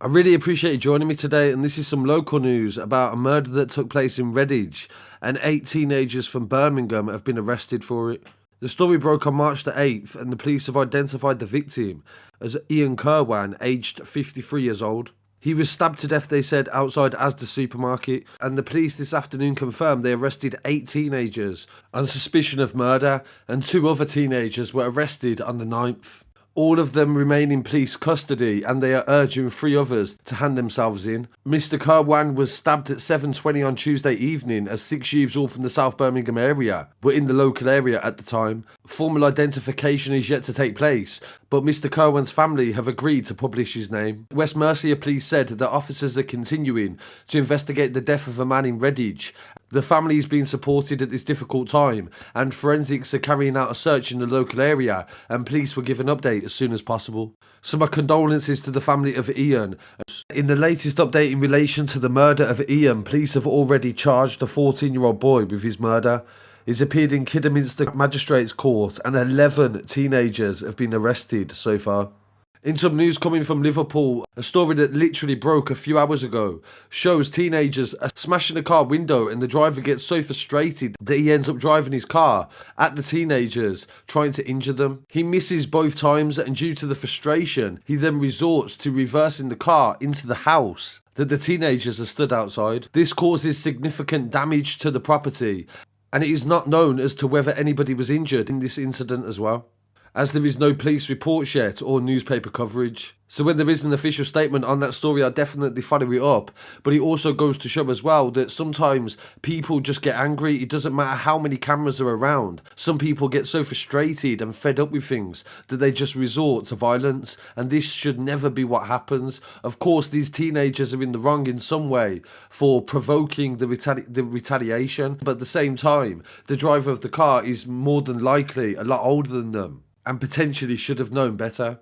I really appreciate you joining me today, and this is some local news about a murder that took place in Redditch, and 8 teenagers from Birmingham have been arrested for it. The story broke on March the 8th, and the police have identified the victim as Ian Kirwan, aged 53 years old. He was stabbed to death, they said, outside Asda supermarket, and the police this afternoon confirmed they arrested 8 teenagers on suspicion of murder, and 2 other teenagers were arrested on the 9th. All of them remain in police custody, and they are urging 3 others to hand themselves in. Mr. Kirwan was stabbed at 7:20 on Tuesday evening as 6 youths all from the South Birmingham area were in the local area at the time. Formal identification is yet to take place, but Mr. Kirwan's family have agreed to publish his name. West Mercia Police said that officers are continuing to investigate the death of a man in Redditch. The family is being supported at this difficult time, and forensics are carrying out a search in the local area, and police will give an update as soon as possible. So my condolences to the family of Ian. In the latest update in relation to the murder of Ian, police have already charged a 14-year-old boy with his murder. He's appeared in Kidderminster Magistrates Court, and 11 teenagers have been arrested so far. In some news coming from Liverpool, a story that literally broke a few hours ago shows teenagers smashing a car window, and the driver gets so frustrated that he ends up driving his car at the teenagers, trying to injure them. He misses both times, and due to the frustration, he then resorts to reversing the car into the house that the teenagers are stood outside. This causes significant damage to the property, and it is not known as to whether anybody was injured in this incident as well, as there is no police reports yet or newspaper coverage. So when there is an official statement on that story, I'll definitely follow it up. But it also goes to show as well that sometimes people just get angry. It doesn't matter how many cameras are around. Some people get so frustrated and fed up with things that they just resort to violence. And this should never be what happens. Of course, these teenagers are in the wrong in some way for provoking the retaliation. But at the same time, the driver of the car is more than likely a lot older than them, and potentially should have known better.